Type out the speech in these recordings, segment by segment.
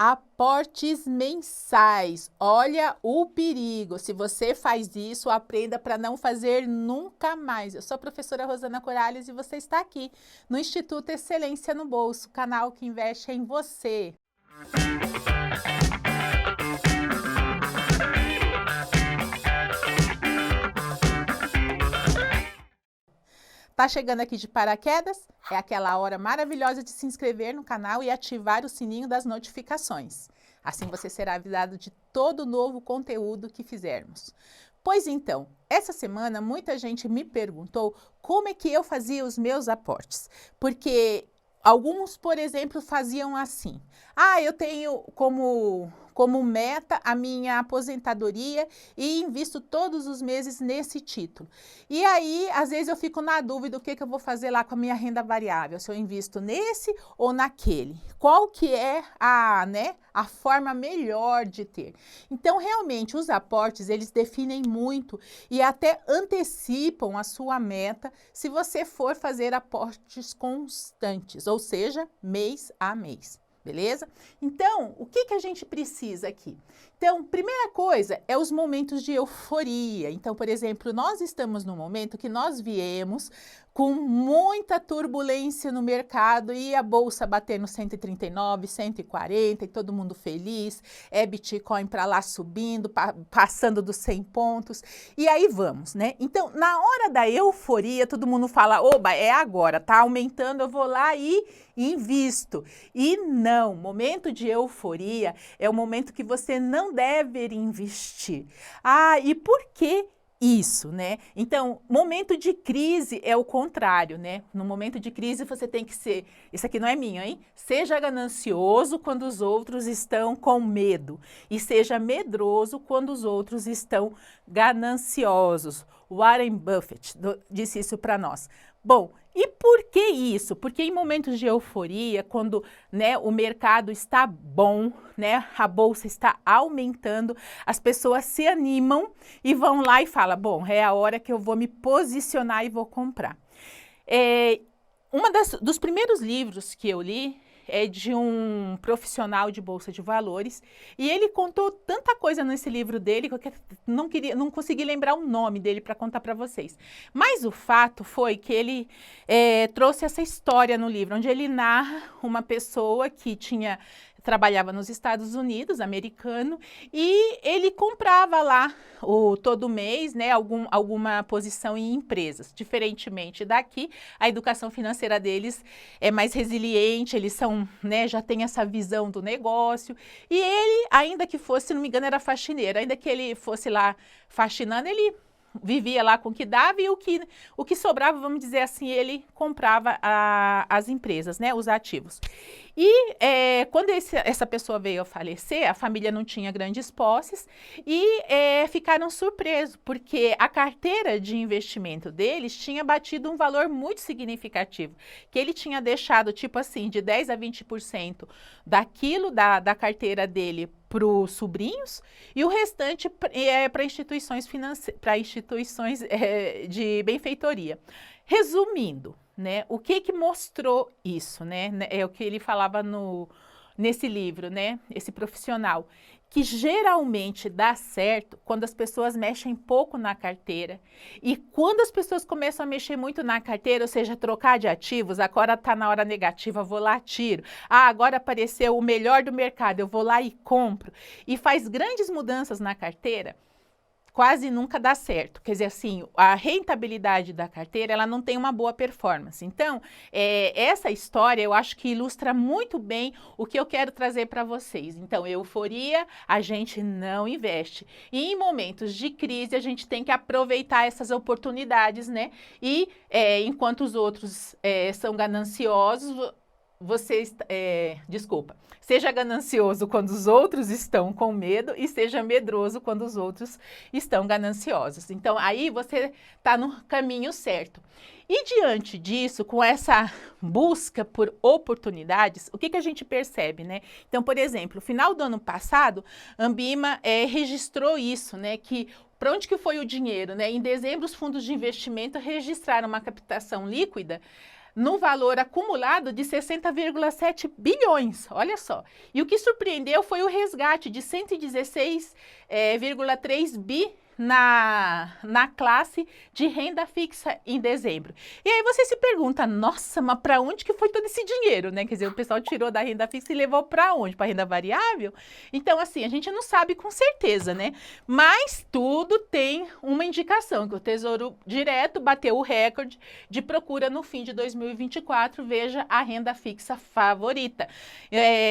Aportes mensais. Olha o perigo. Se você faz isso, aprenda para não fazer nunca mais. Eu sou a professora Rosana Corales e você está aqui no Instituto Excelência no Bolso, canal que investe em você. Tá chegando aqui de paraquedas? É aquela hora maravilhosa de se inscrever no canal e ativar o sininho das notificações. Assim você será avisado de todo novo conteúdo que fizermos. Pois então, essa semana muita gente me perguntou como é que eu fazia os meus aportes. Porque alguns, por exemplo, faziam assim. Eu tenho como meta a minha aposentadoria e invisto todos os meses nesse título. E aí, às vezes eu fico na dúvida o que eu vou fazer lá com a minha renda variável, se eu invisto nesse ou naquele. Qual que é a forma melhor de ter? Então, realmente, os aportes, eles definem muito e até antecipam a sua meta se você for fazer aportes constantes, ou seja, mês a mês. Beleza? Então, o que a gente precisa aqui? Então, primeira coisa é os momentos de euforia. Então, por exemplo, nós estamos num momento que nós viemos com muita turbulência no mercado e a bolsa batendo 139, 140 e todo mundo feliz, Bitcoin para lá subindo, passando dos 100 pontos e aí vamos, né? Então, na hora da euforia, todo mundo fala, oba, é agora, tá aumentando, eu vou lá e invisto. E não, momento de euforia é o momento que você não deve investir. E por que isso, né? Então, momento de crise é o contrário, né? No momento de crise você tem que ser, isso aqui não é minha, hein? Seja ganancioso quando os outros estão com medo e seja medroso quando os outros estão gananciosos. Warren Buffett disse isso para nós. Bom, e por que isso? Porque em momentos de euforia, quando o mercado está bom, a bolsa está aumentando, as pessoas se animam e vão lá e falam, bom, é a hora que eu vou me posicionar e vou comprar. Dos primeiros livros que eu li é de um profissional de bolsa de valores e ele contou tanta coisa nesse livro dele que eu não consegui lembrar o nome dele para contar para vocês. Mas o fato foi que ele trouxe essa história no livro, onde ele narra uma pessoa que trabalhava nos Estados Unidos, americano, e ele comprava lá todo mês, alguma posição em empresas. Diferentemente daqui, a educação financeira deles é mais resiliente, eles são, já tem essa visão do negócio. E ele, ainda que fosse, se não me engano, era faxineiro, ainda que ele fosse lá faxinando, ele vivia lá com o que dava e o que sobrava, vamos dizer assim, ele comprava as empresas, os ativos. E quando essa pessoa veio a falecer, a família não tinha grandes posses e ficaram surpresos, porque a carteira de investimento deles tinha batido um valor muito significativo, que ele tinha deixado, tipo assim, de 10 a 20% daquilo da carteira dele para os sobrinhos e o restante para instituições de benfeitoria. Resumindo, o que mostrou isso, é o que ele falava nesse livro, esse profissional, que geralmente dá certo quando as pessoas mexem pouco na carteira e quando as pessoas começam a mexer muito na carteira, ou seja, trocar de ativos, agora está na hora negativa, vou lá, tiro. Agora apareceu o melhor do mercado, eu vou lá e compro. E faz grandes mudanças na carteira, quase nunca dá certo. Quer dizer, assim, a rentabilidade da carteira, ela não tem uma boa performance. Então, essa história, eu acho que ilustra muito bem o que eu quero trazer para vocês. Então, euforia, a gente não investe. E em momentos de crise, a gente tem que aproveitar essas oportunidades, E, enquanto os outros são gananciosos, seja ganancioso quando os outros estão com medo e seja medroso quando os outros estão gananciosos. Então, aí você está no caminho certo. E diante disso, com essa busca por oportunidades, o que a gente percebe, Então, por exemplo, no final do ano passado, a Ambima registrou isso, que para onde que foi o dinheiro, Em dezembro, os fundos de investimento registraram uma captação líquida no valor acumulado de 60,7 bilhões, olha só. E o que surpreendeu foi o resgate de 116,3 bi na classe de renda fixa em dezembro. E aí você se pergunta, nossa, mas para onde que foi todo esse dinheiro, né? Quer dizer, o pessoal tirou da renda fixa e levou para onde? Para renda variável? Então, assim, a gente não sabe com certeza, né? Mas tudo tem uma indicação, que o Tesouro Direto bateu o recorde de procura no fim de 2024, veja a renda fixa favorita.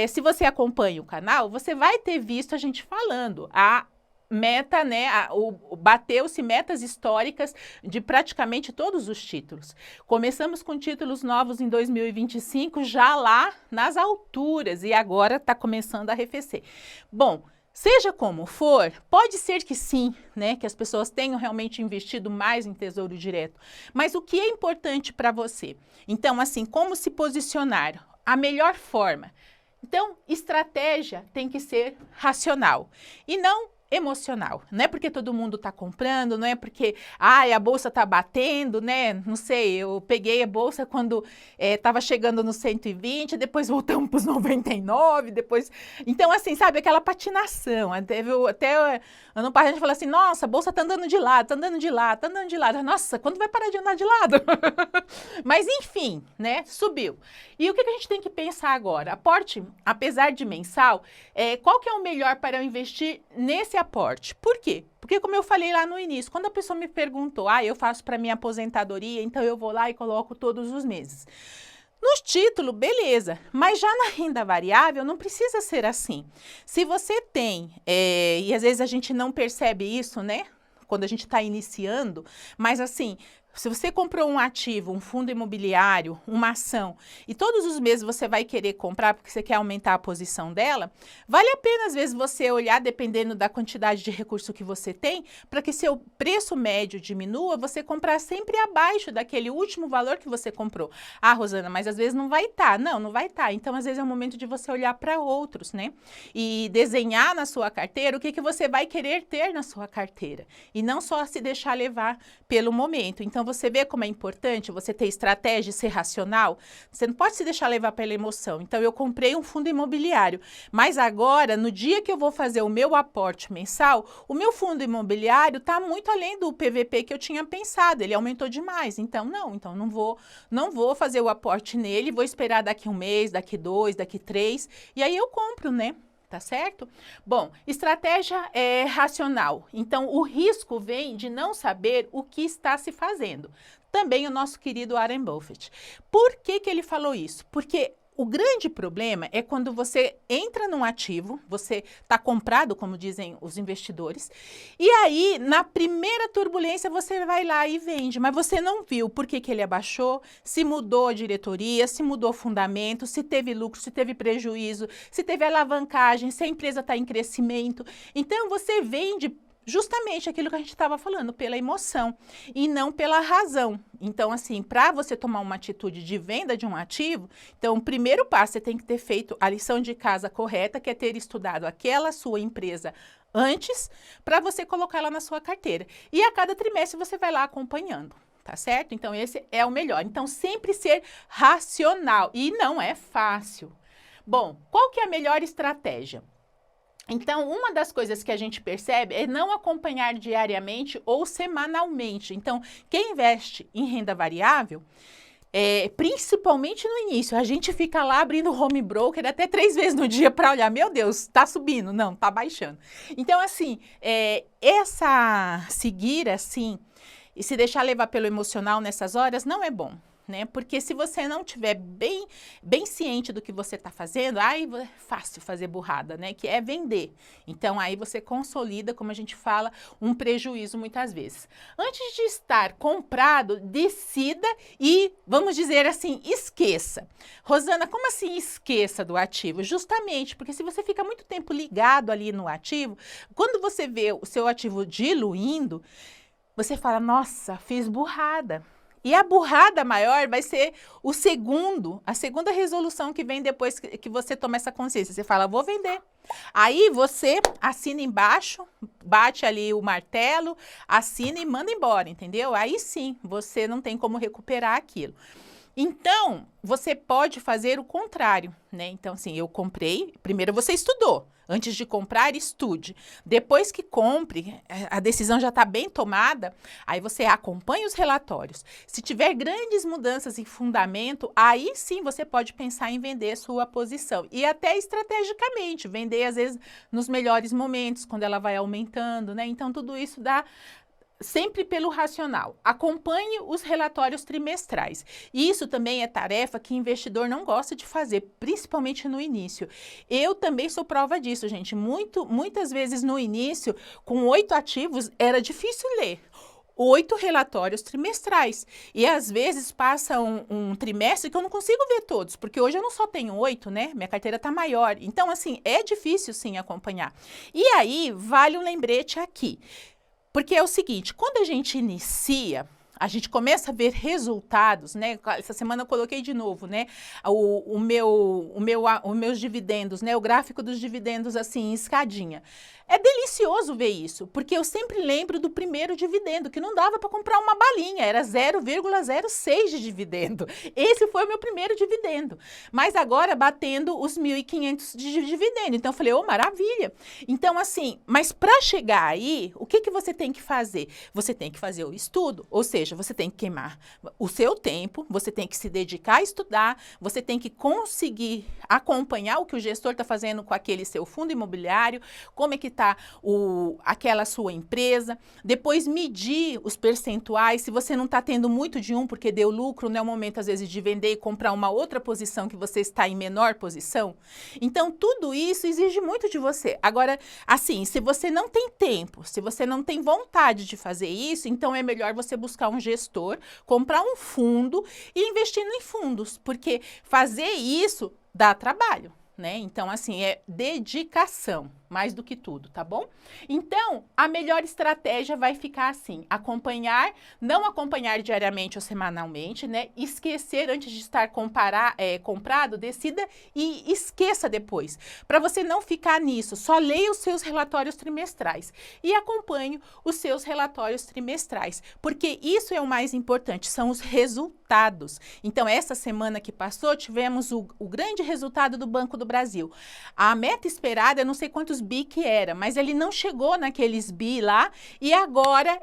Se você acompanha o canal, você vai ter visto a gente falando, meta, né, bateu-se metas históricas de praticamente todos os títulos. Começamos com títulos novos em 2025, já lá nas alturas, e agora está começando a arrefecer. Bom, seja como for, pode ser que sim, né, que as pessoas tenham realmente investido mais em Tesouro Direto, mas o que é importante para você? Então, assim, como se posicionar? A melhor forma. Então, estratégia tem que ser racional e não emocional. Não é porque todo mundo está comprando, não é porque a bolsa está batendo, né? Não sei, eu peguei a bolsa quando estava chegando no 120, depois voltamos para os 99, depois... Então, assim, sabe, aquela patinação. Até ano passado a gente falou assim, nossa, a bolsa está andando de lado, está andando de lado, está andando de lado. Nossa, quando vai parar de andar de lado? Mas, enfim, né? Subiu. E o que a gente tem que pensar agora? Aporte, apesar de mensal, qual que é o melhor para eu investir nesse aporte? Por quê? Porque, como eu falei lá no início, quando a pessoa me perguntou, eu faço para minha aposentadoria, então eu vou lá e coloco todos os meses. Nos títulos, beleza, mas já na renda variável não precisa ser assim. Se você tem, e às vezes a gente não percebe isso, né? Quando a gente está iniciando, mas assim, se você comprou um ativo, um fundo imobiliário, uma ação, e todos os meses você vai querer comprar porque você quer aumentar a posição dela, vale a pena, às vezes, você olhar, dependendo da quantidade de recurso que você tem, para que seu preço médio diminua, você comprar sempre abaixo daquele último valor que você comprou. Ah, Rosana, mas às vezes não vai estar. Não vai estar. Então, às vezes, é o momento de você olhar para outros, né? E desenhar na sua carteira o que você vai querer ter na sua carteira. E não só se deixar levar pelo momento. Então, você vê como é importante você ter estratégia e ser racional? Você não pode se deixar levar pela emoção. Então, eu comprei um fundo imobiliário, mas agora, no dia que eu vou fazer o meu aporte mensal, o meu fundo imobiliário está muito além do PVP que eu tinha pensado, ele aumentou demais. Então, não vou fazer o aporte nele, vou esperar daqui um mês, daqui 2, daqui 3, e aí eu compro, né? Tá certo? Bom, estratégia é racional. Então, o risco vem de não saber o que está se fazendo. Também o nosso querido Warren Buffett. Por que ele falou isso? Porque o grande problema é quando você entra num ativo, você está comprado, como dizem os investidores, e aí, na primeira turbulência, você vai lá e vende, mas você não viu por que ele abaixou, se mudou a diretoria, se mudou o fundamento, se teve lucro, se teve prejuízo, se teve alavancagem, se a empresa está em crescimento. Então, você vende justamente aquilo que a gente estava falando, pela emoção e não pela razão. Então, assim, para você tomar uma atitude de venda de um ativo, então, o primeiro passo, você tem que ter feito a lição de casa correta, que é ter estudado aquela sua empresa antes, para você colocar ela na sua carteira. E a cada trimestre você vai lá acompanhando, tá certo? Então, esse é o melhor. Então, sempre ser racional. E não é fácil. Bom, qual que é a melhor estratégia? Então, uma das coisas que a gente percebe é não acompanhar diariamente ou semanalmente. Então, quem investe em renda variável, principalmente no início, a gente fica lá abrindo home broker até 3 vezes no dia para olhar, meu Deus, está subindo, não, está baixando. Então, assim, seguir assim e se deixar levar pelo emocional nessas horas não é bom. Né? Porque se você não tiver bem ciente do que você está fazendo, aí é fácil fazer burrada, né? Que é vender. Então, aí você consolida, como a gente fala, um prejuízo muitas vezes. Antes de estar comprado, decida e, vamos dizer assim, esqueça. Rosana, como assim esqueça do ativo? Justamente porque se você fica muito tempo ligado ali no ativo, quando você vê o seu ativo diluindo, você fala, nossa, fiz burrada. E a burrada maior vai ser a segunda resolução que vem depois que você toma essa consciência. Você fala, vou vender. Aí você assina embaixo, bate ali o martelo, assina e manda embora, entendeu? Aí sim, você não tem como recuperar aquilo. Então, você pode fazer o contrário, né? Então, assim, eu comprei, primeiro você estudou. Antes de comprar, estude. Depois que compre, a decisão já está bem tomada, aí você acompanha os relatórios. Se tiver grandes mudanças em fundamento, aí sim você pode pensar em vender sua posição. E até estrategicamente, vender às vezes nos melhores momentos, quando ela vai aumentando, né? Então, tudo isso dá sempre pelo racional. Acompanhe os relatórios trimestrais. Isso também é tarefa que investidor não gosta de fazer, principalmente no início. Eu também sou prova disso, gente. Muitas vezes no início, com 8 ativos, era difícil ler. 8 relatórios trimestrais. E às vezes passa um trimestre que eu não consigo ver todos, porque hoje eu não só tenho 8, né? Minha carteira está maior. Então, assim, é difícil sim acompanhar. E aí, vale um lembrete aqui. Porque é o seguinte, quando a gente inicia, a gente começa a ver resultados, né? Essa semana eu coloquei de novo, né? Os meus dividendos, né? O gráfico dos dividendos assim, em escadinha. É delicioso ver isso, porque eu sempre lembro do primeiro dividendo, que não dava para comprar uma balinha, era 0,06 de dividendo. Esse foi o meu primeiro dividendo. Mas agora batendo os 1.500 de dividendo. Então eu falei, ô, maravilha. Então assim, mas para chegar aí, o que você tem que fazer? Você tem que fazer o estudo, ou seja, você tem que queimar o seu tempo, você tem que se dedicar a estudar, você tem que conseguir acompanhar o que o gestor está fazendo com aquele seu fundo imobiliário, como é que está aquela sua empresa, depois medir os percentuais, se você não está tendo muito de um porque deu lucro, não é o momento às vezes de vender e comprar uma outra posição que você está em menor posição. Então, tudo isso exige muito de você. Agora, assim, se você não tem tempo, se você não tem vontade de fazer isso, então é melhor você buscar um gestor, comprar um fundo e investir em fundos, porque fazer isso dá trabalho, né? Então, assim, é dedicação, mais do que tudo, tá bom? Então, a melhor estratégia vai ficar assim, acompanhar, não acompanhar diariamente ou semanalmente, né? Esquecer antes de estar comprado, decida e esqueça depois, para você não ficar nisso, só leia os seus relatórios trimestrais e acompanhe os seus relatórios trimestrais, porque isso é o mais importante, são os resultados. Então, essa semana que passou, tivemos o grande resultado do Banco do Brasil. A meta esperada, eu não sei quantos bi que era, mas ele não chegou naqueles bi lá, e agora,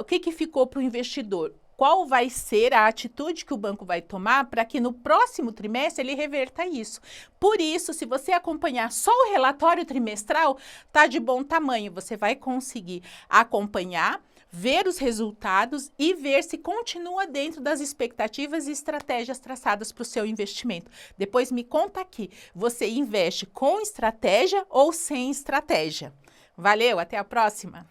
o que ficou para o investidor? Qual vai ser a atitude que o banco vai tomar para que no próximo trimestre ele reverta isso? Por isso, se você acompanhar só o relatório trimestral, tá de bom tamanho, você vai conseguir acompanhar, ver os resultados e ver se continua dentro das expectativas e estratégias traçadas para o seu investimento. Depois me conta aqui, você investe com estratégia ou sem estratégia? Valeu, até a próxima!